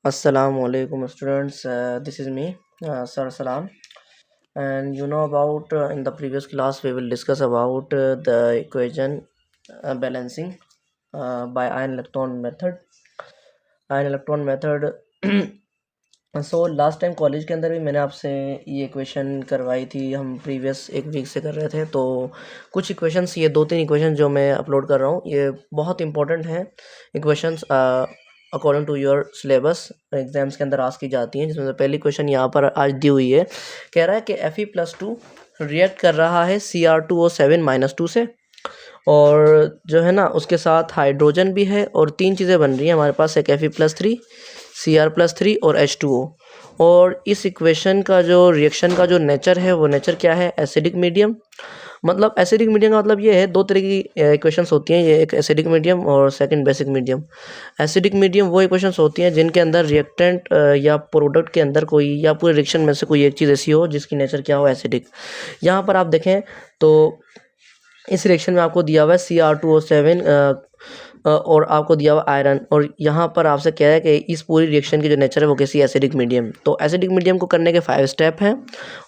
Assalamu alaikum students. This is me, Sir Salam, and about in the previous class we will discuss about the equation balancing by ion electron method. Ion electron method. So last time college के अंदर भी मैंने आपसे ये equation करवाई थी, हम previous एक वीक से कर रहे थे। तो कुछ इक्वेशंस, ये 2-3 इक्वेशन जो मैं अपलोड कर रहा हूँ, ये बहुत इंपॉर्टेंट हैं equations according to your syllabus, exams के अंदर आस्क की जाती हैं। जिसमें से पहली क्वेश्चन यहाँ पर आज दी हुई है, कह रहा है कि Fe+2 रिएक्ट कर रहा है Cr2O7-2 से, और जो है ना उसके साथ हाइड्रोजन भी है, और 3 चीज़ें बन रही हैं हमारे पास, एक Fe+3, Cr+3 और H2O। और इस इक्वेशन का जो रिएक्शन का जो नेचर है, वो नेचर क्या है? Acidic medium. मतलब एसिडिक मीडियम का मतलब ये है, 2 तरह की इक्वेशंस होती हैं, ये एक एसिडिक मीडियम और second basic medium. Acidic medium वो इक्वेशंस होती हैं जिनके अंदर रिएक्टेंट या प्रोडक्ट के अंदर कोई या पूरे रिएक्शन में से कोई एक चीज़ ऐसी हो जिसकी नेचर क्या हो? एसिडिक। यहाँ पर आप देखें तो इस रिएक्शन में आपको दिया हुआ है Cr2O7 और आपको दिया हुआ आयरन, और यहाँ पर आपसे कह रहा है कि इस पूरी रिएक्शन की जो नेचर है वो कैसी? Acidic medium. तो एसिडिक मीडियम को करने के 5 स्टेप हैं,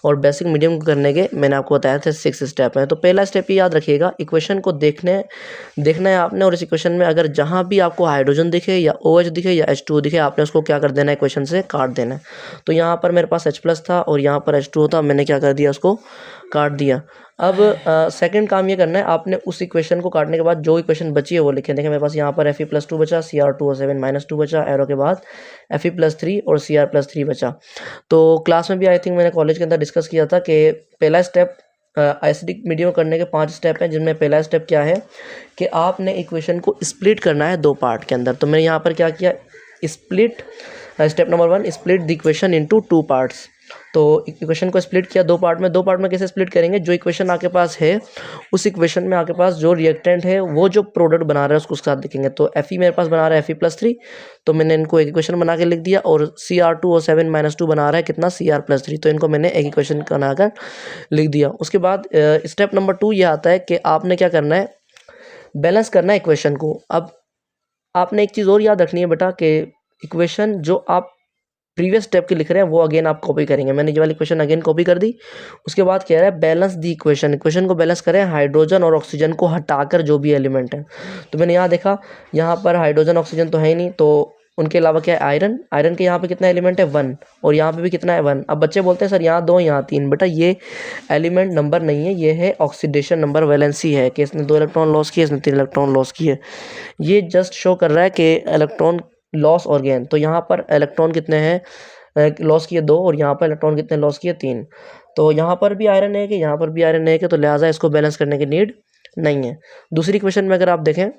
और बेसिक मीडियम को करने के मैंने आपको बताया था 6 स्टेप हैं। तो पहला स्टेप ये याद रखिएगा, इक्वेशन को देखना है आपने, और इस इक्वेशन में अगर जहाँ भी आपको हाइड्रोजन दिखे या OH दिखे या H2O दिखे, आपने उसको क्या कर देना है? इक्वेशन से काट देना है। तो यहाँ पर मेरे पास H+ था और यहाँ पर H2O था, मैंने क्या कर दिया? उसको काट दिया। अब सेकंड काम ये करना है, आपने उस इक्वेशन को काटने के बाद जो इक्वेशन बची है वो लिखें। देखें मेरे पास यहाँ पर Fe+2 बचा, Cr2O7-2 बचा, एरो के बाद Fe+3 और Cr+3 बचा। तो क्लास में भी आई थिंक मैंने कॉलेज के अंदर डिस्कस किया था कि पहला स्टेप एसिडिक मीडियम करने के 5 स्टेप हैं, जिनमें पहला स्टेप क्या है कि आपने इक्वेशन को स्प्लिट करना है 2 पार्ट के अंदर। तो मैंने यहाँ पर क्या किया? Split step number 1, split the equation into 2 parts. तो इक्वेशन को स्प्लिट किया 2 पार्ट में। 2 पार्ट में कैसे स्प्लिट करेंगे? जो इक्वेशन आपके पास है उस इक्वेशन में आपके पास जो रिएक्टेंट है वो जो प्रोडक्ट बना रहा है उसको उसके साथ लिखेंगे। तो Fe मेरे पास बना रहा है Fe+3, तो मैंने इनको एक इक्वेशन बना के लिख दिया, और Cr2O7-2 बना रहा है कितना? Cr+3, तो इनको मैंने एक इक्वेशन बनाकर लिख दिया। उसके बाद स्टेप नंबर 2 ये आता है कि आपने क्या करना है? बैलेंस करना है इक्वेशन को। अब आपने एक चीज़ और याद रखनी है बेटा कि इक्वेशन जो आप प्रीवियस स्टेप के लिख रहे हैं वो अगेन आप कॉपी करेंगे। मैंने ये वाली इक्वेशन अगेन कॉपी कर दी। उसके बाद कह रहा है बैलेंस दी इक्वेशन, इक्वेशन को बैलेंस करें हाइड्रोजन और ऑक्सीजन को हटाकर जो भी एलिमेंट है। तो मैंने यहाँ देखा, यहाँ पर हाइड्रोजन ऑक्सीजन तो है ही नहीं, तो उनके अलावा क्या है? आयरन। आयरन के यहाँ पे कितना एलिमेंट है? 1, और यहाँ पे भी कितना है? 1। अब बच्चे बोलते हैं सर यहाँ 2 यहाँ 3। बेटा ये एलिमेंट नंबर नहीं है, ये है ऑक्सीडेशन नंबर, वैलेंसी है कि इसने 2 इलेक्ट्रॉन लॉस किए, इसने 3 इलेक्ट्रॉन लॉस किए। ये जस्ट शो कर रहा है कि इलेक्ट्रॉन लॉस और गेन। तो यहाँ पर इलेक्ट्रॉन कितने हैं लॉस किए? 2, और यहाँ पर इलेक्ट्रॉन कितने लॉस किए? 3। तो यहाँ पर भी आयरन है कि यहाँ पर भी आयरन है कि, तो लिहाजा इसको बैलेंस करने की नीड नहीं है। दूसरी क्वेश्चन में अगर आप देखें,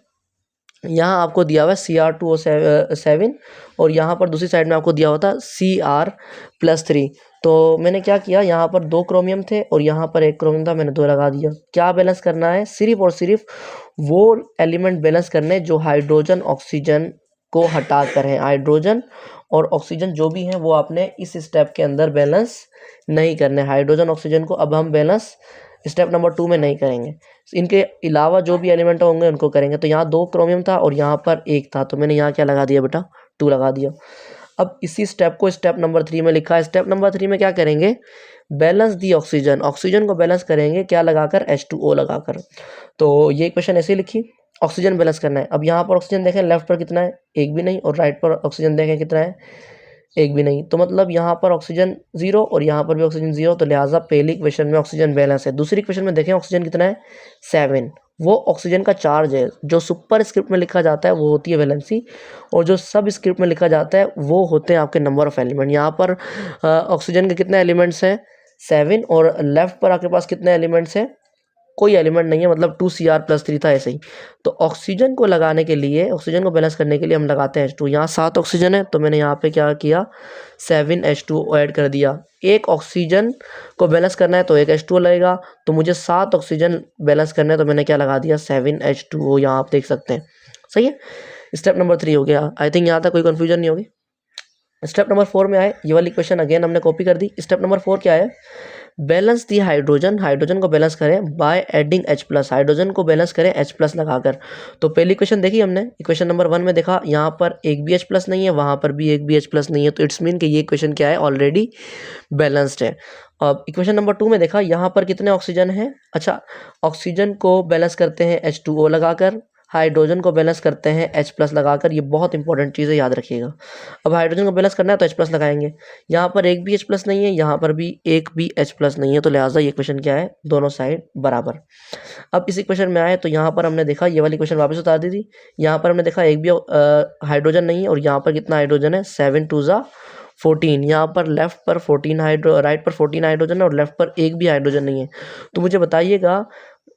यहाँ आपको दिया हुआ है Cr2O7, और यहाँ पर दूसरी साइड में आपको दिया हुआ था Cr+3। तो मैंने क्या किया, यहाँ पर 2 क्रोमियम थे और यहाँ पर 1 क्रोमियम था, मैंने 2 लगा दिया। क्या बैलेंस करना है? सिर्फ और सिर्फ वो एलिमेंट बैलेंस करने जो हाइड्रोजन ऑक्सीजन को हटा कर है। हाइड्रोजन और ऑक्सीजन जो भी हैं वो आपने इस स्टेप के अंदर बैलेंस नहीं करने। हाइड्रोजन ऑक्सीजन को अब हम बैलेंस स्टेप नंबर 2 में नहीं करेंगे, इनके अलावा जो भी एलिमेंट होंगे उनको करेंगे। तो यहाँ 2 क्रोमियम था और यहाँ पर 1 था, तो मैंने यहाँ क्या लगा दिया बेटा? 2 लगा दिया। अब इसी स्टेप को स्टेप नंबर 3 में लिखा है। स्टेप नंबर 3 में क्या करेंगे? बैलेंस दी ऑक्सीजन, ऑक्सीजन को बैलेंस करेंगे क्या लगाकर? H2O लगाकर। तो ये क्वेश्चन ऐसे लिखी, ऑक्सीजन बैलेंस करना है। अब यहाँ पर ऑक्सीजन देखें, लेफ्ट पर कितना है? 1 भी नहीं, और राइट पर ऑक्सीजन देखें कितना है? 1 भी नहीं। तो मतलब यहाँ पर ऑक्सीजन 0 और यहाँ पर भी ऑक्सीजन 0, तो लिहाजा पहली इक्वेशन में ऑक्सीजन बैलेंस है। दूसरी इक्वेशन में देखें ऑक्सीजन कितना है? 7। वो ऑक्सीजन का चार्ज है। जो सुपर स्क्रिप्ट में लिखा जाता है वो होती है वैलेंसी, और जो सब स्क्रिप्ट में लिखा जाता है वो होते हैं आपके नंबर ऑफ एलिमेंट। यहाँ पर ऑक्सीजन के कितने एलिमेंट्स हैं? 7, और लेफ्ट पर आपके पास कितने एलिमेंट्स हैं? कोई एलिमेंट नहीं है, मतलब 2Cr+3 था ऐसे ही। तो ऑक्सीजन को लगाने के लिए, ऑक्सीजन को बैलेंस करने के लिए हम लगाते हैं H2। यहाँ 7 ऑक्सीजन है, तो मैंने यहाँ पे क्या किया? 7 H2O ऐड कर दिया। एक ऑक्सीजन को बैलेंस करना है तो 1 H2O लगेगा, तो मुझे 7 ऑक्सीजन बैलेंस करना है, तो मैंने क्या लगा दिया? 7 H2O। यहाँ आप देख सकते हैं, सही है। स्टेप नंबर 3 हो गया। आई थिंक यहाँ तक कोई कन्फ्यूजन नहीं होगी। स्टेप नंबर 4 में आए, ये वाली क्वेश्चन अगेन हमने कॉपी कर दी। स्टेप नंबर 4 क्या है? बैलेंस दी हाइड्रोजन, हाइड्रोजन को बैलेंस करें बाय एडिंग H+, हाइड्रोजन को बैलेंस करें H+ लगाकर। तो पहली इक्वेशन देखी हमने, इक्वेशन नंबर 1 में देखा यहाँ पर एक भी H+ नहीं है, वहाँ पर भी एक भी H+ नहीं है, तो इट्स मीन कि ये इक्वेशन क्या है, ऑलरेडी बैलेंस्ड है। अब इक्वेशन नंबर 2 में देखा यहाँ पर कितने ऑक्सीजन है। अच्छा, ऑक्सीजन को बैलेंस करते हैं H2O लगाकर, हाइड्रोजन को बैलेंस करते हैं H+ लगाकर। ये बहुत इंपॉर्टेंट चीज़ है, याद रखिएगा। अब हाइड्रोजन को बैलेंस करना है तो H+ लगाएंगे, यहाँ पर एक भी H+ नहीं है, यहाँ पर भी एक भी H+ नहीं है, तो लिहाजा ये क्वेश्चन क्या है, दोनों साइड बराबर। अब इस इक्वेशन में आए तो यहाँ पर हमने देखा ये वाली क्वेश्चन वापस उतार दी थी, यहाँ पर हमने देखा एक भी हाइड्रोजन नहीं है, और यहाँ पर कितना हाइड्रोजन है, 7 2 14। यहाँ पर लेफ्ट पर 14 राइट पर 14 हाइड्रोजन है और लेफ्ट पर एक भी हाइड्रोजन नहीं है। तो मुझे बताइएगा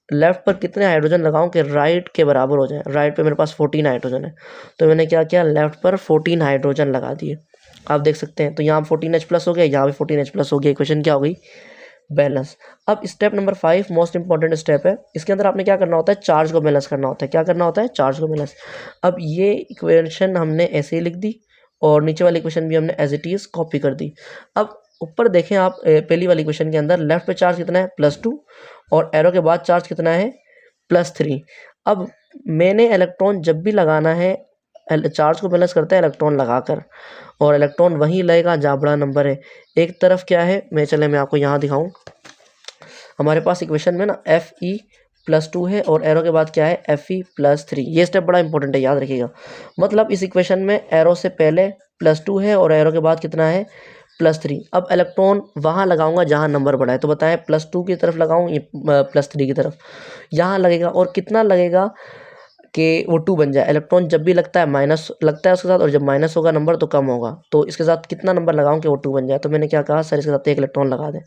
लेफ्ट पर कितने हाइड्रोजन लगाऊं कि राइट के बराबर हो जाए। राइट पे मेरे पास 14 हाइड्रोजन है, तो मैंने क्या किया, लेफ्ट पर 14 हाइड्रोजन लगा दिए। आप देख सकते हैं, तो यहाँ 14H+ हो गया, यहाँ भी 14H+ हो गया। इक्वेशन क्या हो गई, बैलेंस। अब step number 5 most important step है। इसके अंदर आपने क्या करना होता है, चार्ज को बैलेंस करना होता है। क्या करना होता है, चार्ज को बैलेंस। अब ये इक्वेशन हमने ऐसे ही लिख दी और नीचे वाली इक्वेशन भी हमने एज इट इज कॉपी कर दी। अब ऊपर देखें आप, पहली वाली इक्वेशन के अंदर लेफ्ट पे चार्ज कितना है, +2, और एरो के बाद चार्ज कितना है, +3। अब मैंने इलेक्ट्रॉन जब भी लगाना है, चार्ज को बैलेंस करता है इलेक्ट्रॉन लगाकर, और इलेक्ट्रॉन वहीं लगेगा जहाँ बड़ा नंबर है। एक तरफ क्या है, मैं आपको यहाँ दिखाऊं। हमारे पास इक्वेशन में ना Fe+2 है और एरो के बाद क्या है, Fe+3। ये स्टेप बड़ा इंपॉर्टेंट है, याद रखिएगा। मतलब इस इक्वेशन में एरो से पहले +2 है और एरो के बाद कितना है, +3। अब इलेक्ट्रॉन वहाँ लगाऊंगा जहाँ नंबर बड़ा है, तो बताएं +2 की तरफ लगाऊं या +3 की तरफ, यहाँ लगेगा। और कितना लगेगा कि वो 2 बन जाए। इलेक्ट्रॉन जब भी लगता है माइनस लगता है उसके साथ, और जब माइनस होगा नंबर तो कम होगा, तो इसके साथ कितना नंबर लगाऊं कि वो 2 बन जाए। तो मैंने क्या कहा, सर इसके साथ एक इलेक्ट्रॉन लगा दें।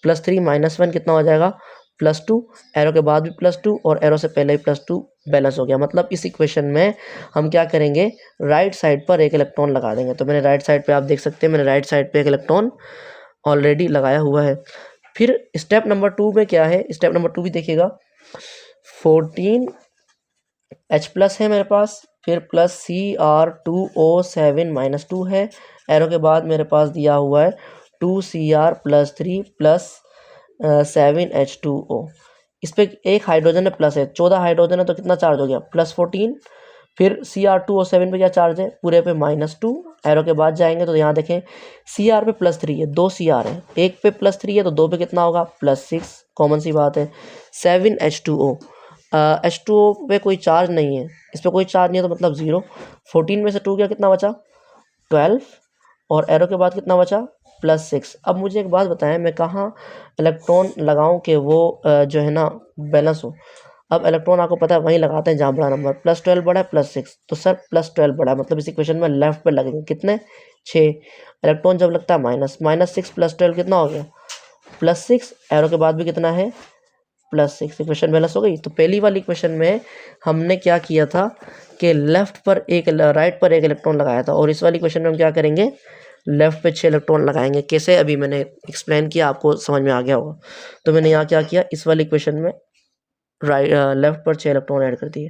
+3 -1 कितना हो जाएगा, +2, एरो के बाद भी +2 और एरो से पहले भी +2, बैलेंस हो गया। मतलब इस इक्वेशन में हम क्या करेंगे, राइट साइड पर एक इलेक्ट्रॉन लगा देंगे। तो मैंने राइट साइड पे, आप देख सकते हैं मैंने राइट साइड पे एक इलेक्ट्रॉन ऑलरेडी लगाया हुआ है। फिर स्टेप नंबर 2 में क्या है, स्टेप नंबर 2 भी देखिएगा। 14H+ है मेरे पास, फिर प्लस Cr2O7 - 2 है। एरो के बाद मेरे पास दिया हुआ है 2Cr+3 प्लस 7H2O। इस पर एक हाइड्रोजन है प्लस है, 14 हाइड्रोजन है, तो कितना चार्ज हो गया, +14। फिर Cr2O7 पे क्या चार्ज है, पूरे पे -2। एरो के बाद जाएंगे तो यहाँ देखें Cr पे +3 है, 2 Cr है, एक पे +3 है तो 2 पे कितना होगा, +6। कॉमन सी बात है। 7H2O, H2O पे कोई चार्ज नहीं है, इस पर कोई चार्ज नहीं है, तो मतलब 0। 14 में से 2 गया, कितना बचा, 12, और एरो के बाद कितना बचा, +6। अब मुझे एक बात बताएं, मैं कहाँ इलेक्ट्रॉन लगाऊं कि वो जो है ना बैलेंस हो। अब इलेक्ट्रॉन आपको पता है वहीं लगाते हैं जहाँ बड़ा नंबर, +12 बड़ा है, +6, तो सर +12 बड़ा है, मतलब इस इक्वेशन में लेफ्ट पे लगेंगे कितने, 6। इलेक्ट्रॉन जब लगता है -6 + 12 कितना हो गया, +6। एरो के बाद भी कितना है, +6। इक्वेशन बैलेंस हो गई। तो पहली वाली इक्वेशन में हमने क्या किया था कि लेफ्ट पर एक, राइट पर एक इलेक्ट्रॉन लगाया था, और इस वाली इक्वेशन में हम क्या करेंगे, लेफ्ट पे 6 इलेक्ट्रॉन लगाएंगे। कैसे, अभी मैंने एक्सप्लेन किया, आपको समझ में आ गया होगा। तो मैंने यहाँ क्या किया, इस वाली इक्वेशन में लेफ्ट पर 6 इलेक्ट्रॉन ऐड कर दिए।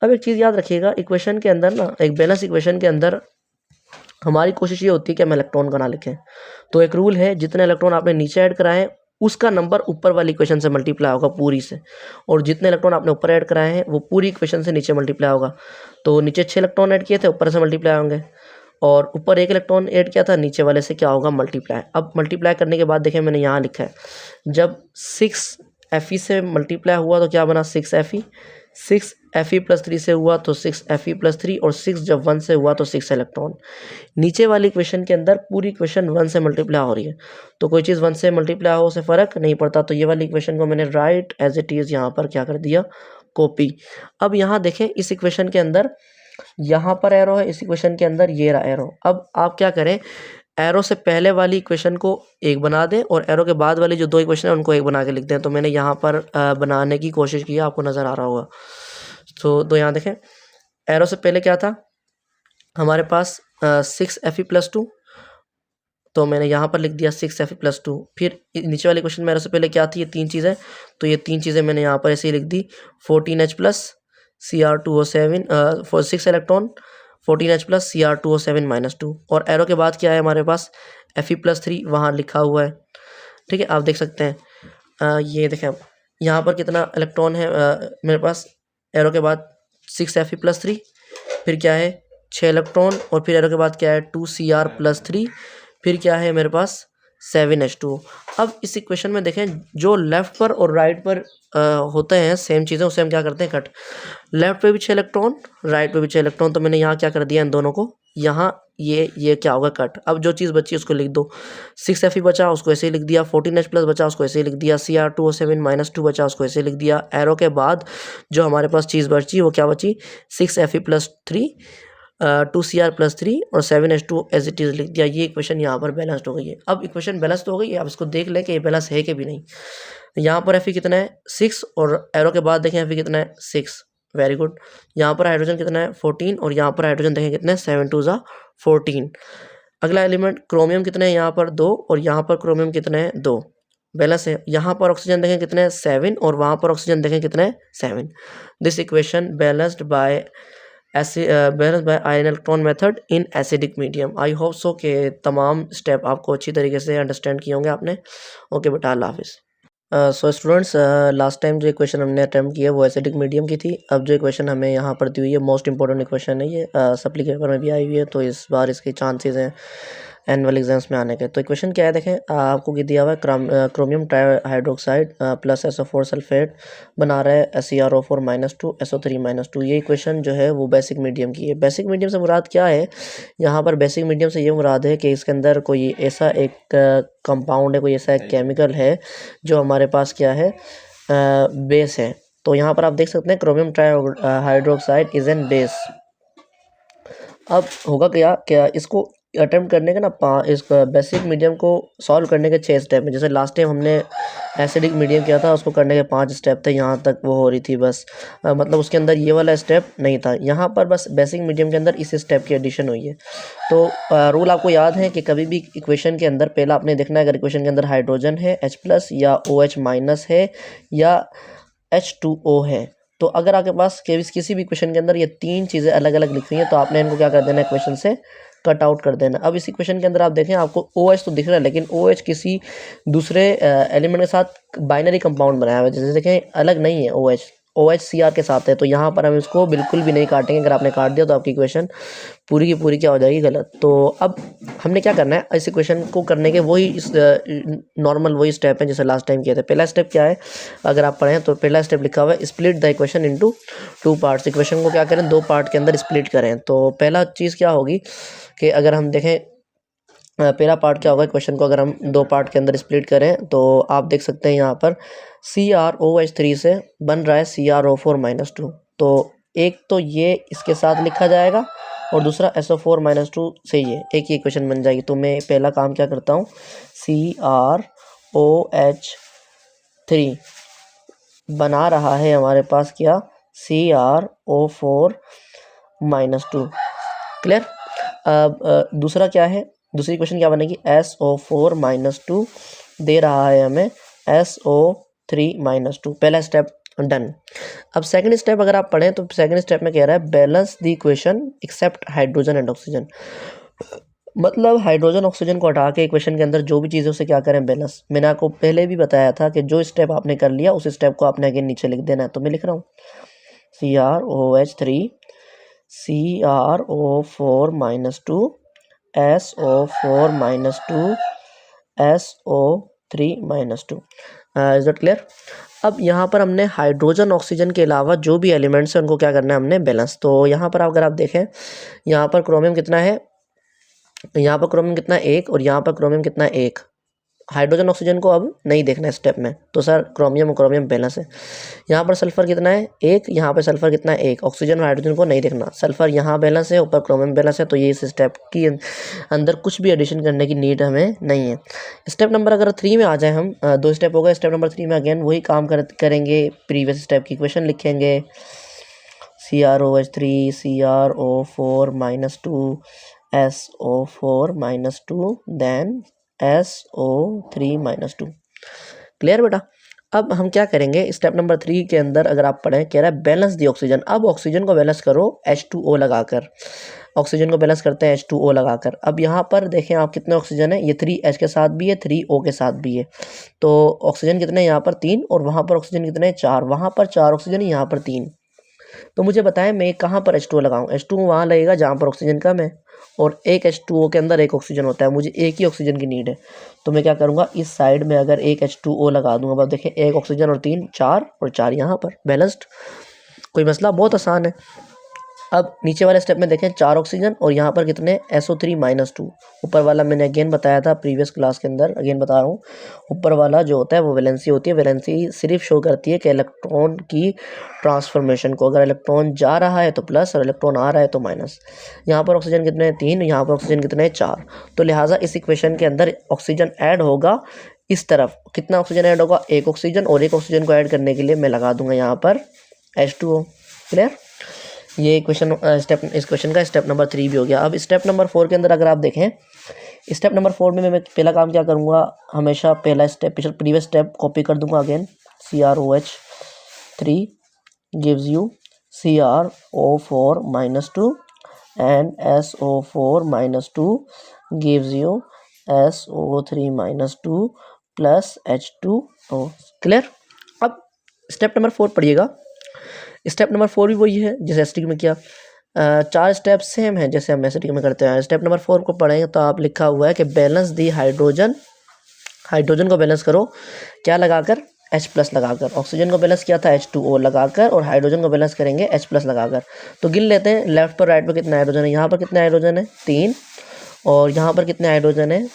अब एक चीज़ याद रखिएगा, इक्वेशन के अंदर ना, एक बैलेंस इक्वेशन के अंदर हमारी कोशिश ये होती है कि हम इलेक्ट्रॉन का ना लिखें। तो एक रूल है, जितने इलेक्ट्रॉन आपने नीचे ऐड कराए उसका नंबर ऊपर वाली इक्वेशन से मल्टीप्लाई होगा पूरी से, और जितने इलेक्ट्रॉन आपने ऊपर ऐड कराए हैं वो पूरी इक्वेशन से नीचे मल्टीप्लाई होगा। तो नीचे 6 इलेक्ट्रॉन ऐड किए थे, ऊपर से मल्टीप्लाई होंगे, और ऊपर एक इलेक्ट्रॉन ऐड किया था, नीचे वाले से क्या होगा, मल्टीप्लाई। अब मल्टीप्लाई करने के बाद देखें मैंने यहाँ लिखा है, जब 6 Fe से मल्टीप्लाई हुआ तो क्या बना, 6 Fe। 6 Fe+3 से हुआ तो 6 Fe+3, और 6 जब 1 से हुआ तो 6 इलेक्ट्रॉन। नीचे वाली इक्वेशन के अंदर पूरी इक्वेशन 1 से मल्टीप्लाई हो रही है, तो कोई चीज़ 1 से मल्टीप्लाई हो, उसे फ़र्क नहीं पड़ता। तो ये वाली इक्वेशन को मैंने राइट एज इट इज़ यहाँ पर क्या कर दिया, कॉपी। अब यहाँ देखें इस इक्वेशन के अंदर यहाँ पर एरो है, इस इक्वेशन के अंदर ये रहा एरो। अब आप क्या करें, एरो से पहले वाली इक्वेशन को एक बना दें, और एरो के बाद वाली जो 2 इक्वेशन है उनको एक बना के लिख दें। तो मैंने यहाँ पर बनाने की कोशिश की है, आपको नज़र आ रहा होगा। तो यहाँ देखें, एरो से पहले क्या था हमारे पास, 6 Fe+2, तो मैंने यहाँ पर लिख दिया 6 Fe+2। फिर नीचे वाले क्वेश्चन में एरो से पहले क्या थी, ये 3 चीज़ें, तो ये 3 चीज़ें मैंने यहाँ पर ऐसे ही लिख दी, 14H+, Cr2O7, 6 electron, 14H+, Cr2O7 - 2, और एरो के बाद क्या है हमारे पास, Fe+3 वहाँ लिखा हुआ है। ठीक है, आप देख सकते हैं ये देखें अब यहाँ पर कितना इलेक्ट्रॉन है मेरे पास, एरो के बाद 6Fe+3, फिर क्या है 6 इलेक्ट्रॉन, और फिर एरो के बाद क्या है 2Cr+3, फिर क्या है मेरे पास 7H2। अब इस इक्वेशन में देखें जो लेफ़्ट पर और राइट पर होते हैं सेम चीज़ें, उसे हम क्या करते हैं कट। लेफ़्ट पे भी 6 इलेक्ट्रॉन, राइट पे भी 6 इलेक्ट्रॉन, तो मैंने यहाँ क्या कर दिया इन दोनों को, यहाँ ये क्या होगा कट। अब जो चीज़ बची उसको लिख दो, 6Fe बचा उसको ऐसे ही लिख दिया, 14H+ बचा उसको ऐसे ही लिख दिया, Cr2O7-2 बचा उसको ऐसे ही लिख दिया। एरो के बाद जो हमारे पास चीज़ बची वो क्या बची, 6Fe+3, 2Cr+3 और 7H2 एज इट इज़ लिख दिया। ये इक्वेशन यहाँ पर बैलेंस्ड हो गई है। अब इक्वेशन बैलेंस्ड हो गई है, आप इसको देख लें कि ये बैलेंस है कि भी नहीं। यहाँ पर Fe कितना है 6, और एरो के बाद देखें Fe कितना है 6, वेरी गुड। यहाँ पर हाइड्रोजन कितना है 14, और यहाँ पर हाइड्रोजन देखें कितने 7 2 14। अगला एलिमेंट क्रोमियम कितने हैं यहाँ पर 2, और यहाँ पर क्रोमियम कितने हैं 2, बैलेंस है। यहाँ पर ऑक्सीजन देखें कितने हैं 7, और वहाँ पर ऑक्सीजन देखें कितने हैं 7। This equation balanced bye ion electron method in acidic medium. I hope so कि तमाम स्टेप आपको अच्छी तरीके से अंडरस्टैंड किए होंगे आपने। ओके बेटा, अल्लाह हाफिज़। सो स्टूडेंट्स, लास्ट टाइम जो इक्वेशन हमने अटैम्प्ट किया वो एसिडिक मीडियम की थी। अब जो इक्वेशन हमें यहाँ पर दी हुई है मोस्ट इंपॉर्टेंट इक्वेशन है, ये सप्ली पेपर में भी आई हुई है, तो इस बार इसके चांसेस हैं एनुअल एग्जाम्स में आने के। तो इक्वेशन क्या है देखें, आपको क्या दिया हुआ है, chromium trihydroxide plus SO4 sulphate बना रहा है CrO4-2 SO3-2। ये इक्वेशन जो है वो बेसिक मीडियम की है। बेसिक मीडियम से मुराद क्या है, यहाँ पर बेसिक मीडियम से ये मुराद है कि इसके अंदर कोई ऐसा एक कंपाउंड है, कोई ऐसा एक केमिकल है जो हमारे पास क्या है बेस है। तो यहाँ पर आप देख सकते हैं chromium trihydroxide is an base. अब होगा क्या इसको अटेम्प्ट करने के ना इस बेसिक मीडियम को सॉल्व करने के 6 स्टेप हैं। जैसे लास्ट टाइम हमने एसिडिक मीडियम किया था, उसको करने के 5 स्टेप थे, यहाँ तक वो हो रही थी बस। मतलब उसके अंदर ये वाला स्टेप नहीं था, यहाँ पर बस बेसिक मीडियम के अंदर इस स्टेप की एडिशन हुई है। तो रूल आपको याद है कि कभी भी इक्वेशन के अंदर पहला आपने देखना है, अगर इक्वेशन के अंदर हाइड्रोजन है H+ या OH- है या H2O है, तो अगर आपके पास किसी भी क्वेश्चन के अंदर ये 3 चीज़ें अलग अलग लिखी हैं तो आपने इनको क्या कर देना है, क्वेश्चन से कट आउट कर देना। अब इस क्वेश्चन के अंदर आप देखें आपको OH तो दिख रहा है, लेकिन OH किसी दूसरे एलिमेंट के साथ बाइनरी कंपाउंड बनाया हुआ है। जैसे देखें अलग नहीं है OH Cr के साथ है, तो यहाँ पर हम इसको बिल्कुल भी नहीं काटेंगे। अगर आपने काट दिया तो आपकी इक्वेशन पूरी की पूरी क्या हो जाएगी, गलत। तो अब हमने क्या करना है, इस इक्वेशन को करने के वही नॉर्मल वही स्टेप है जैसे लास्ट टाइम किए थे। पहला स्टेप क्या है, अगर आप पढ़ें तो पहला स्टेप लिखा हुआ है split the equation into 2 parts. Equation को क्या करें, 2 पार्ट के अंदर स्प्लिट करें। तो पहला चीज़ क्या होगी कि अगर हम देखें पहला पार्ट क्या होगा, क्वेश्चन को अगर हम 2 पार्ट के अंदर स्प्लिट करें तो आप देख सकते हैं यहाँ पर CrOH3 से बन रहा है CrO4-2। तो एक तो ये इसके साथ लिखा जाएगा और दूसरा SO4-2 से ये एक ही इक्वेशन बन जाएगी। तो मैं पहला काम क्या करता हूँ, CrOH3 बना रहा है हमारे पास क्या, CrO4-2। क्लियर। अब दूसरा क्या है, दूसरी क्वेश्चन क्या बनेगी, SO4-2 दे रहा है हमें SO3-2। पहला स्टेप डन। अब सेकंड स्टेप अगर आप पढ़ें तो सेकंड स्टेप में कह रहा है balance the equation except hydrogen and oxygen. मतलब हाइड्रोजन ऑक्सीजन को हटा के इक्वेशन के अंदर जो भी चीज़ें उसे क्या करें, बैलेंस। मैंने आपको पहले भी बताया था कि जो स्टेप आपने कर लिया उस स्टेप को आपने अगेन नीचे लिख देना है। तो मैं लिख रहा हूँ CrOH3 CrO4-2 SO4-2 SO3-2। Is that clear. अब यहाँ पर हमने हाइड्रोजन ऑक्सीजन के अलावा जो भी एलिमेंट्स हैं उनको क्या करना है, हमने बैलेंस। तो यहाँ पर अगर आप देखें, यहाँ पर क्रोमियम कितना है, यहाँ पर क्रोमियम कितना 1 और यहाँ पर क्रोमियम कितना 1। हाइड्रोजन ऑक्सीजन को अब नहीं देखना है स्टेप में, तो सर क्रोमियम और क्रोमियम बैलेंस है। यहाँ पर सल्फर कितना है 1, यहाँ पर सल्फर कितना है 1। ऑक्सीजन और हाइड्रोजन को नहीं देखना, सल्फर यहाँ बैलेंस है, ऊपर क्रोमियम बैलेंस है। तो ये इस स्टेप की अंदर कुछ भी एडिशन करने की नीड हमें नहीं है। स्टेप नंबर अगर 3 में आ जाए हम, 2 स्टेप हो गए। स्टेप नंबर 3 में अगेन वही काम करेंगे, प्रीवियस स्टेप की इक्वेशन लिखेंगे CrOH3 CrO4-2 SO4-2 then SO3-2। Clear बेटा। अब हम क्या करेंगे, स्टेप नंबर 3 के अंदर अगर आप पढ़ें, कह रहा है बैलेंस दी ऑक्सीजन। अब ऑक्सीजन को बैलेंस करो H2O लगाकर। ऑक्सीजन को बैलेंस करते हैं H2O लगाकर। अब यहाँ पर देखें आप कितने ऑक्सीजन है, ये 3H के साथ भी है, 3O के साथ भी है। तो ऑक्सीजन कितने यहाँ पर 3 और वहाँ पर ऑक्सीजन कितने 4, वहाँ पर 4 ऑक्सीजन यहाँ पर 3। तो मुझे बताएं मैं कहाँ पर H2O लगाऊं। H2O वहाँ लगेगा जहाँ पर ऑक्सीजन कम है, और एक H2O के अंदर एक ऑक्सीजन होता है, मुझे एक ही ऑक्सीजन की नीड है। तो मैं क्या करूँगा, इस साइड में अगर एक H2O लगा दूंगा, अब देखें एक ऑक्सीजन और 3, 4 और 4 यहाँ पर बैलेंस्ड। कोई मसला, बहुत आसान है। अब नीचे वाले स्टेप में देखें 4 ऑक्सीजन और यहाँ पर कितने SO3-2। ऊपर वाला मैंने अगेन बताया था प्रीवियस क्लास के अंदर, अगेन बता रहा हूँ। ऊपर वाला जो होता है वो वैलेंसी होती है। वैलेंसी सिर्फ शो करती है कि इलेक्ट्रॉन की ट्रांसफॉर्मेशन को, अगर इलेक्ट्रॉन जा रहा है तो प्लस और इलेक्ट्रॉन आ रहा है तो माइनस। यहाँ पर ऑक्सीजन कितने हैं 3, यहाँ पर ऑक्सीजन कितने हैं 4। तो लिहाजा इस इक्वेशन के अंदर ऑक्सीजन ऐड होगा इस तरफ। कितना ऑक्सीजन ऐड होगा, एक ऑक्सीजन, और एक ऑक्सीजन को ऐड करने के लिए मैं लगा दूंगा यहाँ पर H2O। क्लियर। ये क्वेश्चन स्टेप, इस क्वेश्चन का स्टेप नंबर 3 भी हो गया। अब स्टेप नंबर 4 के अंदर अगर आप देखें, स्टेप नंबर 4 में मैं पहला काम क्या करूँगा, हमेशा पहला स्टेप प्रीवियस स्टेप कॉपी कर दूंगा again. CrOH3 gives you CrO4-2 and SO4-2 gives you SO3-2 plus H2O। Clear. अब स्टेप नंबर 4 पढ़िएगा। स्टेप नंबर 4 भी वही है जैसे एसिडिक में किया। 4 स्टेप सेम है जैसे हम एसिडिक में करते हैं। स्टेप नंबर 4 को पढ़ेंगे तो आप लिखा हुआ है कि बैलेंस दी हाइड्रोजन, हाइड्रोजन को बैलेंस करो क्या लगाकर, H+ लगाकर। ऑक्सीजन को बैलेंस किया था H2O लगाकर, और हाइड्रोजन को बैलेंस करेंगे H+ लगाकर। तो गिन लेते हैं लेफ्ट पर राइट पर कितना हाइड्रोजन है। यहाँ पर कितने हाइड्रोजन है 3, और यहाँ पर कितने हाइड्रोजन है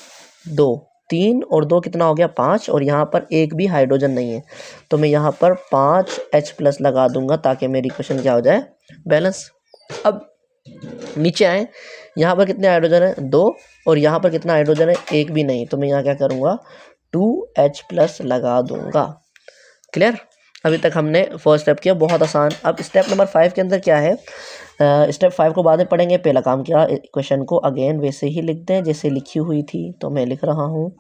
2। 3 और 2 कितना हो गया 5, और यहाँ पर एक भी हाइड्रोजन नहीं है। तो मैं यहाँ पर 5H+ लगा दूंगा ताकि मेरी इक्वेशन क्या हो जाए, बैलेंस। अब नीचे आए, यहाँ पर कितने हाइड्रोजन है 2, और यहाँ पर कितना हाइड्रोजन है एक भी नहीं। तो मैं यहाँ क्या करूँगा 2H+ लगा दूंगा। क्लियर। अभी तक हमने फर्स्ट स्टेप किया, बहुत आसान। अब स्टेप नंबर 5 के अंदर क्या है, स्टेप 5 को बाद में पढ़ेंगे। पहला काम किया, क्वेश्चन को अगेन वैसे ही लिखते हैं जैसे लिखी हुई थी, तो मैं लिख रहा हूँ।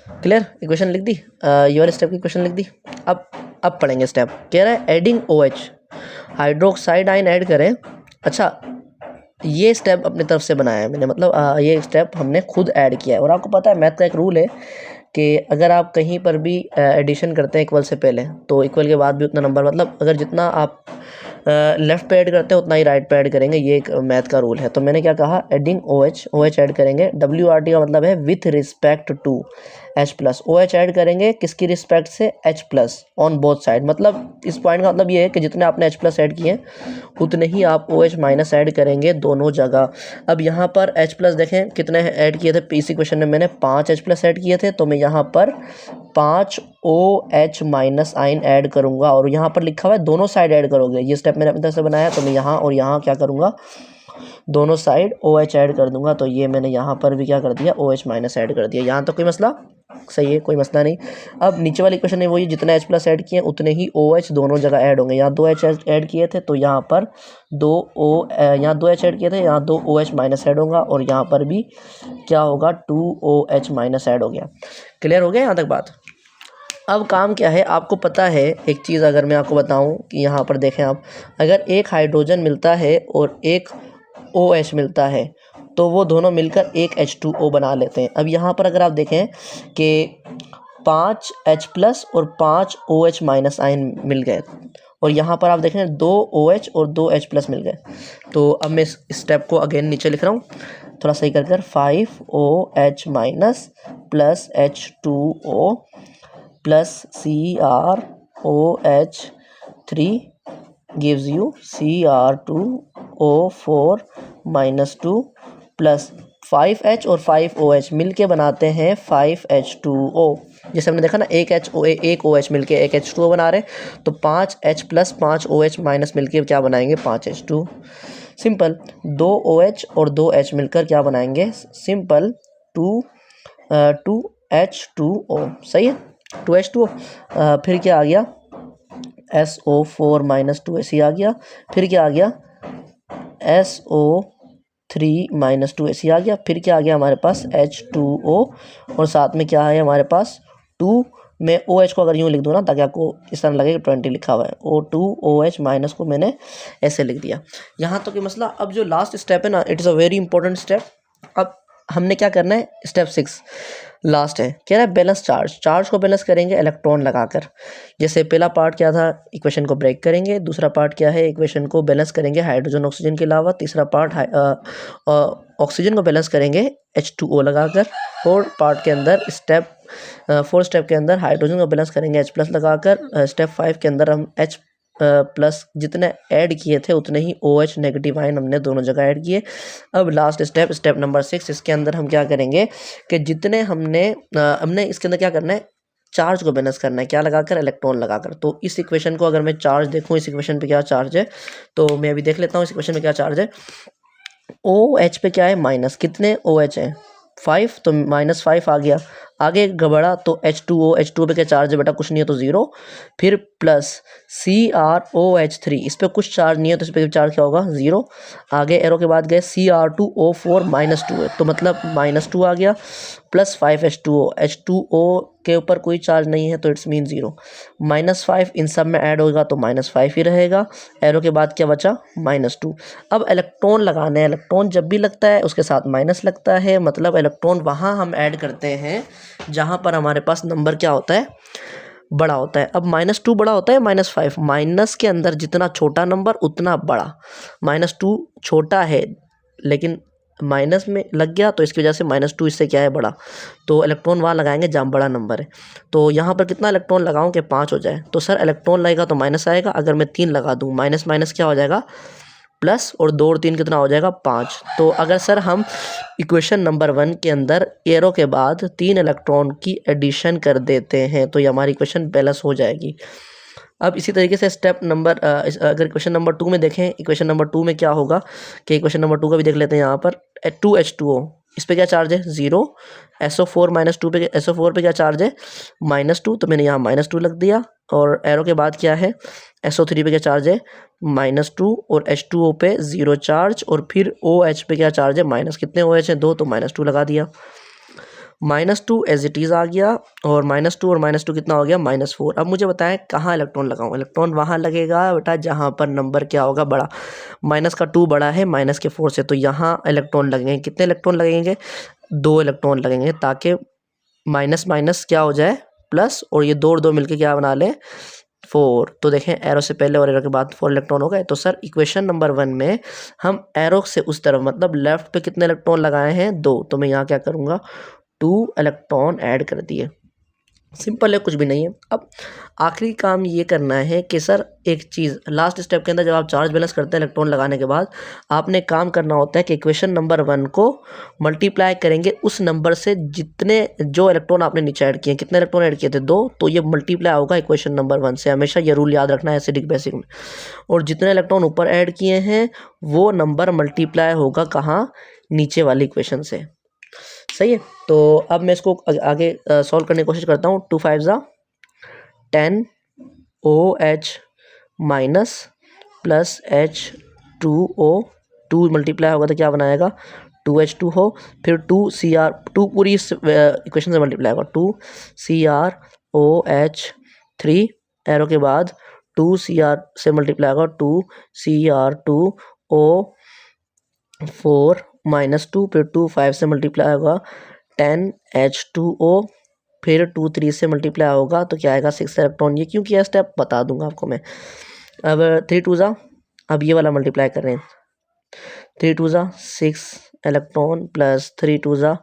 क्लियर, इक्वेशन लिख दी, ये वाले स्टेप की इक्वेशन लिख दी। अब पढ़ेंगे स्टेप। कह रहा है adding OH, hydroxide ion add करें। अच्छा, ये स्टेप अपनी तरफ से बनाया है मैंने, मतलब ये स्टेप हमने खुद ऐड किया है। और आपको पता है मैथ का एक रूल है कि अगर आप कहीं पर भी एडिशन करते हैं इक्वल से पहले, तो इक्वल के बाद भी उतना नंबर, मतलब अगर जितना आप लेफ्ट पे ऐड करते हैं उतना ही राइट पे ऐड करेंगे, ये एक मैथ का रूल है। तो मैंने क्या कहा, एडिंग OH ऐड करेंगे। WRT का मतलब है with respect to H+। OH add करेंगे किसकी रिस्पेक्ट से, H+ ऑन बोथ साइड। मतलब इस पॉइंट का मतलब ये है कि जितने आपने H+ ऐड किए उतने ही आप OH- ऐड करेंगे दोनों जगह। अब यहाँ पर H+ देखें कितने ऐड किए थे, इसी क्वेश्चन में मैंने 5 H+ ऐड किए थे, तो मैं यहाँ पर 5 OH- आयन ऐड करूँगा। और यहाँ पर लिखा हुआ है दोनों साइड ऐड करोगे, ये स्टेप मैंने अपनी तरफ से बनाया, तो मैं यहाँ और यहाँ क्या करूँगा, दोनों साइड OH ऐड कर दूंगा। तो ये मैंने यहाँ पर भी क्या कर दिया, OH- ऐड कर दिया। यहाँ तक कोई मसला, सही है, कोई मसला नहीं। अब नीचे वाली क्वेश्चन है वही, जितना H+ ऐड किए उतने ही OH दोनों जगह ऐड होंगे। यहाँ 2H ऐड किए थे तो यहाँ पर यहाँ 2H ऐड किए थे, यहाँ 2 OH- ऐड होगा, और यहाँ पर भी क्या होगा 2 OH- ऐड हो गया। क्लियर हो गया यहाँ तक बात। अब काम क्या है, आपको पता है एक चीज़, अगर मैं आपको बताऊं कि यहाँ पर देखें आप, अगर एक हाइड्रोजन मिलता है और एक OH मिलता है तो वो दोनों मिलकर एक H2O बना लेते हैं। अब यहाँ पर अगर आप देखें कि 5 H+ और 5 OH- आयन मिल गए, और यहाँ पर आप देखें 2 OH और 2 H+ मिल गए। तो अब मैं इस स्टेप को अगेन नीचे लिख रहा हूँ, थोड़ा सही कर 5 OH- plus H2O plus CrOH3 gives you Cr2O4-2 plus 5H और 5OH मिलके बनाते हैं 5H2O। जैसे हमने देखा ना, एक OH मिलके एक H2O बना रहे, तो 5H प्लस 5 OH माइनस मिलके क्या बनाएंगे 5H2। सिंपल। 2 OH और 2 H मिलकर क्या बनाएंगे, सिंपल 2 H2O, सही है, 2H2O। फिर क्या आ गया, SO4 - 2AC आ गया। फिर क्या आ गया, SO3 - 2AC आ गया। फिर क्या आ गया हमारे पास, H2O, और साथ में क्या है हमारे पास 2 में OH को अगर यूँ लिख दूँ ना, ताकि आपको इस तरह लगे कि 20 लिखा हुआ है, O2 OH माइनस को मैंने ऐसे लिख दिया। यहाँ तो कि मसला। अब जो लास्ट स्टेप है ना, it is a very important step. अब हमने क्या करना है, स्टेप 6 लास्ट है, कह रहा है बैलेंस चार्ज को बैलेंस करेंगे इलेक्ट्रॉन लगाकर। जैसे पहला पार्ट क्या था, इक्वेशन को ब्रेक करेंगे। दूसरा पार्ट क्या है, इक्वेशन को बैलेंस करेंगे हाइड्रोजन ऑक्सीजन के अलावा। तीसरा पार्ट ऑक्सीजन को बैलेंस करेंगे H2O लगाकर। फोर्थ पार्ट के अंदर फोर्थ स्टेप के अंदर हाइड्रोजन को बैलेंस करेंगे H+ लगाकर। स्टेप 5 के अंदर हम H+ जितने ऐड किए थे उतने ही OH नेगेटिव आयन हमने दोनों जगह ऐड किए। अब लास्ट स्टेप नंबर 6, इसके अंदर हम क्या करेंगे कि जितने हमने इसके अंदर क्या करना है, चार्ज को बैलेंस करना है, क्या लगाकर, इलेक्ट्रॉन लगाकर। तो इस इक्वेशन को अगर मैं चार्ज देखूं, इस इक्वेशन पे क्या चार्ज है, तो मैं अभी देख लेता हूँ इस इक्वेशन में क्या चार्ज है। OH पे क्या है, माइनस, कितने OH हैं, 5, तो -5 आ गया। आगे बढ़ा तो H2O पे क्या चार्ज है बेटा, कुछ नहीं है तो 0। फिर प्लस CrOH3, इस पर कुछ चार्ज नहीं है तो इस पर चार्ज क्या होगा, 0। आगे एरो के बाद गए Cr2O4 -2 है, तो मतलब -2 आ गया। प्लस 5H2O के ऊपर कोई चार्ज नहीं है तो इट्स मीन 0। -5 इन सब में ऐड होगा तो -5 ही रहेगा। एरो के बाद क्या बचा, -2। अब इलेक्ट्रॉन लगाने हैं, इलेक्ट्रॉन जब भी लगता है उसके साथ माइनस लगता है, मतलब इलेक्ट्रॉन वहाँ हम ऐड करते हैं जहाँ पर हमारे पास नंबर क्या होता है, बड़ा होता है। अब -2 बड़ा होता है -5, माइनस के अंदर जितना छोटा नंबर उतना बड़ा। -2 छोटा है लेकिन माइनस में लग गया तो इसकी वजह से -2 इससे क्या है, बड़ा। तो इलेक्ट्रॉन वहाँ लगाएंगे जहाँ बड़ा नंबर है। तो यहाँ पर कितना इलेक्ट्रॉन लगाऊं कि 5 हो जाए, तो सर इलेक्ट्रॉन लगेगा तो माइनस आएगा। अगर मैं 3 लगा दूँ, माइनस माइनस क्या हो जाएगा, प्लस, और 2 और 3 कितना हो जाएगा, 5। तो अगर सर हम इक्वेशन नंबर 1 के अंदर एरो के बाद 3 इलेक्ट्रॉन की एडिशन कर देते हैं तो ये हमारी इक्वेशन बैलेंस हो जाएगी। अब इसी तरीके से स्टेप नंबर अगर इक्वेशन नंबर 2 में देखें, इक्वेशन नंबर 2 में क्या होगा कि इक्वेशन नंबर 2 का भी देख लेते हैं। यहाँ पर 2H2O, इस पे क्या चार्ज है, 0। SO4 पे क्या चार्ज है, -2, तो मैंने यहाँ -2 लग दिया। और एरो के बाद क्या है, SO3 पे क्या चार्ज है, -2, और H2O पे 0 चार्ज, और फिर OH पे क्या चार्ज है, माइनस, कितने OH हैं, 2, तो -2 लगा दिया। -2 एज इट इज़ आ गया, और -2 और -2 कितना हो गया, -4। अब मुझे बताएं कहाँ इलेक्ट्रॉन लगाऊं, इलेक्ट्रॉन वहाँ लगेगा बेटा जहाँ पर नंबर क्या होगा, बड़ा। -2 बड़ा है -4 से, तो यहाँ इलेक्ट्रॉन लगेंगे, कितने इलेक्ट्रॉन लगेंगे, 2 इलेक्ट्रॉन लगेंगे, ताकि माइनस माइनस क्या हो जाए, प्लस, और ये 2 और 2 मिलके क्या बना लें, 4। तो देखें एरो से पहले और एरो के बाद 4 इलेक्ट्रॉन हो गए। तो सर इक्वेशन नंबर 1 में हम एरो से उस तरफ मतलब लेफ्ट पे कितने इलेक्ट्रॉन लगाए हैं, 2। तो मैं यहाँ क्या करूँगा, 2 इलेक्ट्रॉन ऐड कर दिए। सिंपल है, कुछ भी नहीं है। अब आखिरी काम ये करना है कि सर एक चीज़ लास्ट स्टेप के अंदर जब आप चार्ज बैलेंस करते हैं इलेक्ट्रॉन लगाने के बाद, आपने काम करना होता है कि इक्वेशन नंबर 1 को मल्टीप्लाई करेंगे उस नंबर से जितने जो इलेक्ट्रॉन आपने नीचे ऐड किए। कितने इलेक्ट्रॉन ऐड किए थे, 2, तो ये मल्टीप्लाई होगा इक्वेशन नंबर 1 से। हमेशा ये रूल याद रखना है एसिडिक बेसिक में। और जितने इलेक्ट्रॉन ऊपर ऐड किए हैं वो नंबर मल्टीप्लाई होगा कहाँ, नीचे वाली इक्वेशन से। सही है। तो अब मैं इसको आगे सॉल्व करने की कोशिश करता हूँ। 2 5 ज़ा 10 OH minus plus H2O, 2 multiply होगा तो क्या बनाएगा, 2H2 हो। फिर 2 पूरी इस इक्वेशन से मल्टीप्लाई होगा, 2CrOH3, एरो के बाद 2Cr से मल्टीप्लाई होगा, 2Cr2O4 -2, फिर 2 5 से मल्टीप्लाई होगा 10H2O, फिर 2 3 से मल्टीप्लाई होगा तो क्या आएगा, 6 इलेक्ट्रॉन। ये क्यों किया स्टेप बता दूंगा आपको मैं। अब 3 2 ज़ा, अब ये वाला मल्टीप्लाई कर रहे हैं, 3 2 ज़ा 6 इलेक्ट्रॉन प्लस 3 2 ज़ा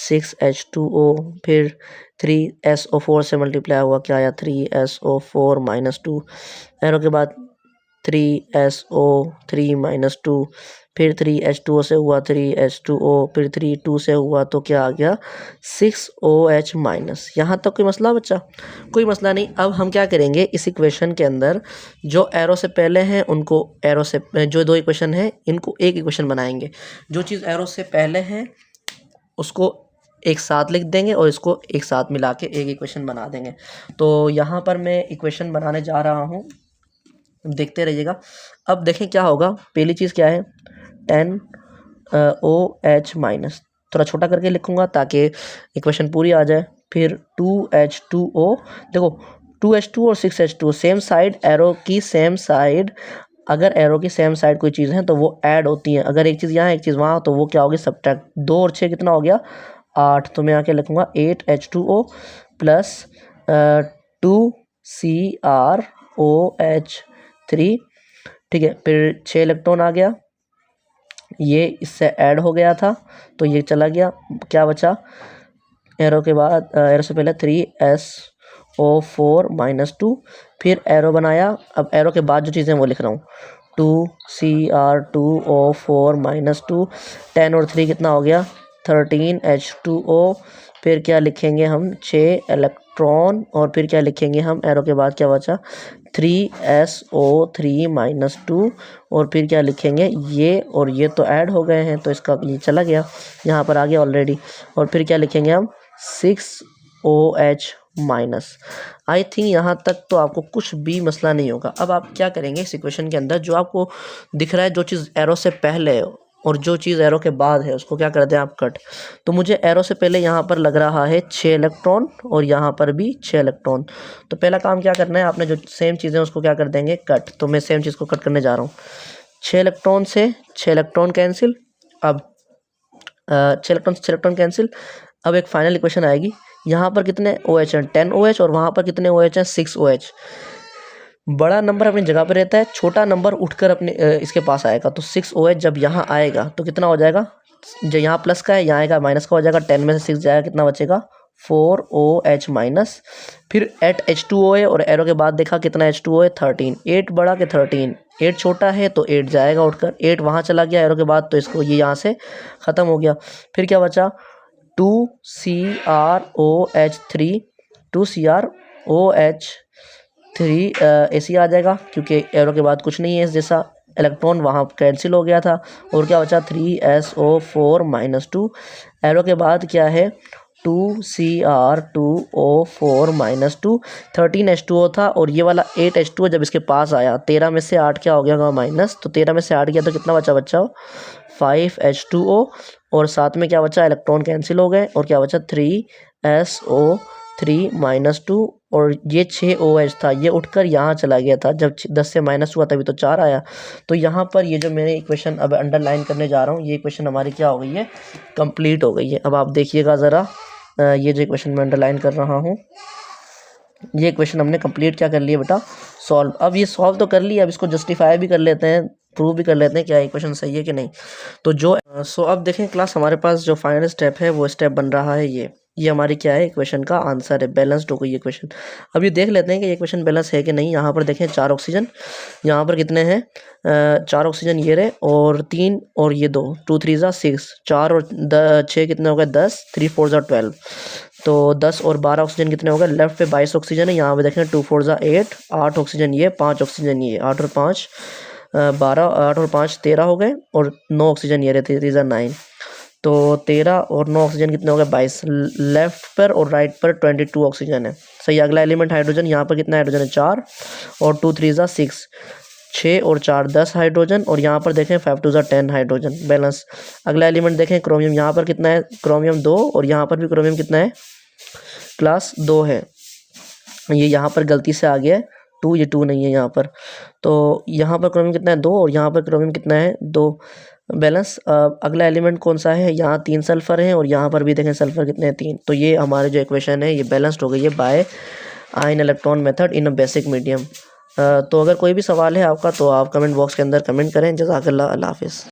6H2O, फिर 3SO4 से मल्टीप्लाई हुआ, क्या आया, 3SO4 -2, एरो के बाद 3SO3 -2, फिर 3H2O से हुआ 3H2O, फिर 3 2 से हुआ तो क्या आ गया, 6OH-। यहाँ तक कोई मसला बच्चा, कोई मसला नहीं। अब हम क्या करेंगे, इस इक्वेशन के अंदर जो एरो से पहले हैं उनको एरो से, जो 2 इक्वेशन हैं इनको एक इक्वेशन बनाएंगे। जो चीज़ एरो से पहले है उसको एक साथ लिख देंगे और इसको एक साथ मिला के एक इक्वेशन बना देंगे। तो यहाँ पर मैं इक्वेशन बनाने जा रहा हूँ, देखते रहिएगा। अब देखें क्या होगा। पहली चीज़ क्या है, 10OH माइनस, थोड़ा छोटा करके लिखूँगा ताकि इक्वेशन पूरी आ जाए। फिर 2H2O, देखो 2H2 और 6H2 सेम साइड, एरो की सेम साइड, अगर एरो की सेम साइड कोई चीज़ है तो वो ऐड होती है। अगर एक चीज़ यहाँ एक चीज़ वहाँ तो वो क्या होगी, सब्ट्रैक्ट। 2 और 6 कितना हो गया, 8। तो मैं यहाँ क्या लिखूँगा, 8H2O प्लस 2CrOH3, ठीक है। फिर 6 इलेक्ट्रॉन आ गया, ये इससे ऐड हो गया था तो ये चला गया, क्या बचा, एरो के बाद एरो से पहले 3SO4 माइनस 2, फिर एरो बनाया। अब एरो के बाद जो चीज़ें वो लिख रहा हूँ, 2Cr2O4 माइनस 2, 10 और 3 कितना हो गया, 13H2O। फिर क्या लिखेंगे हम, 6 इलेक्ट्रॉन, और फिर क्या लिखेंगे हम, एरो के बाद क्या बचा, 3SO3 माइनस 2, और फिर क्या लिखेंगे, ये और ये तो ऐड हो गए हैं तो इसका ये चला गया, यहाँ पर आ गया ऑलरेडी। और फिर क्या लिखेंगे हम, 6OH माइनस। आई थिंक यहाँ तक तो आपको कुछ भी मसला नहीं होगा। अब आप क्या करेंगे, इस इक्वेशन के अंदर जो आपको दिख रहा है, जो चीज़ एरो से पहले और जो चीज़ एरो के बाद है, उसको क्या कर दें आप, कट। तो मुझे एरो से पहले यहाँ पर लग रहा है 6 इलेक्ट्रॉन और यहाँ पर भी 6 इलेक्ट्रॉन। तो पहला काम क्या करना है, आपने जो सेम चीज़ें उसको क्या कर देंगे, कट। तो मैं सेम चीज़ को कट करने जा रहा हूँ। 6 इलेक्ट्रॉन से 6 इलेक्ट्रॉन कैंसिल। अब 6 इलेक्ट्रॉन से 6 इलेक्ट्रॉन कैंसिल। अब एक फाइनल इक्वेशन आएगी, यहाँ पर कितने OH हैं, 10OH, और वहाँ पर कितने OH हैं, 6OH। बड़ा नंबर अपनी जगह पर रहता है, छोटा नंबर उठकर अपने इसके पास आएगा। तो 6OH जब यहाँ आएगा तो कितना हो जाएगा, जो यहाँ प्लस का है यहाँ आएगा माइनस का हो जाएगा, 10 में से 6 जाएगा, कितना बचेगा, 4OH माइनस। फिर 8H2O है और एरो के बाद देखा कितना H2O है, 13। 8 बड़ा के 13, 8 छोटा है तो 8 जाएगा उठकर, 8 वहाँ चला गया एरो के बाद, तो इसको ये यहाँ से ख़त्म हो गया। फिर क्या बचा, 2CrOH3, 2CrOH3 ऐसे आ जाएगा क्योंकि एरो के बाद कुछ नहीं है इस जैसा, इलेक्ट्रॉन वहाँ कैंसिल हो गया था। और क्या बचा, 3SO4 माइनस 2, एरो के बाद क्या है, 2Cr2O4 माइनस 2, 13H2O था और ये वाला 8H2O जब इसके पास आया, 13 में से 8 क्या हो गया माइनस, तो 13 में से 8 गया तो कितना बचा 5H2O, और साथ में क्या बचा, इलेक्ट्रॉन कैंसिल हो गए और क्या बचा 3SO3 माइनस 2, और ये 6OH था ये उठकर यहाँ चला गया था, जब 10 से माइनस हुआ तभी तो 4 आया। तो यहाँ पर ये जो मैंने इक्वेशन अब अंडरलाइन करने जा रहा हूँ, ये इक्वेशन हमारी क्या हो गई है, कंप्लीट हो गई है। अब आप देखिएगा ज़रा, ये जो इक्वेशन मैं अंडरलाइन कर रहा हूँ, ये इक्वेशन हमने कंप्लीट क्या कर लिया बेटा, सॉल्व। अब ये सॉल्व तो कर लिया, अब इसको जस्टिफाई भी कर लेते हैं, प्रूव भी कर लेते हैं क्या इक्वेशन सही है कि नहीं। तो जो अब देखें क्लास, हमारे पास जो फाइनल स्टेप है वो स्टेप बन रहा है, ये हमारी क्या है, इक्वेशन का आंसर है, बैलेंस्ड हो गई ये इक्वेशन। अब ये देख लेते हैं कि ये इक्वेशन बैलेंस है कि नहीं। यहाँ पर देखें 4 ऑक्सीजन, यहाँ पर कितने हैं, 4 ऑक्सीजन ये रहे, और 3 और ये 2, 2 3 6, 4 और 6 कितने हो गए, 10, 3 4 12, तो 10 और 12 ऑक्सीजन कितने हो गए, लेफ्ट पे 22 ऑक्सीजन है, यहाँ पे देखें 2 4 8, 8 ऑक्सीजन ये, 5 ऑक्सीजन ये, 8 और 5 12, 8 और 5 13 हो गए, और 9 ऑक्सीजन ये रहते, 9, तो 13 और 9 ऑक्सीजन कितने हो गए, 22। लेफ्ट पर और राइट पर 22 ऑक्सीजन है, सही। अगला एलिमेंट हाइड्रोजन, यहाँ पर कितना हाइड्रोजन है, 4, और 2 3 6, 6 और 4 10 हाइड्रोजन, और यहाँ पर देखें 5 2 10 हाइड्रोजन, बैलेंस। अगला एलिमेंट देखें क्रोमियम, यहाँ पर कितना है, क्रोमियम 2, और यहाँ पर भी क्रोमियम कितना है, क्लास 2 है। ये यहाँ पर गलती से आ गया है 2, ये 2 नहीं है यहाँ पर, तो यहाँ पर क्रोमियम कितना है, 2, और यहाँ पर क्रोमियम कितना है, 2, बैलेंस। अगला एलिमेंट कौन सा है, यहाँ 3 सल्फर हैं, और यहाँ पर भी देखें सल्फर कितने हैं, 3। तो ये हमारे जो इक्वेशन है ये बैलेंस्ड हो गई है by ion electron method in a basic medium. तो अगर कोई भी सवाल है आपका तो आप कमेंट बॉक्स के अंदर कमेंट करें। जज़ाकल्लाह, अल्लाह हाफिज़।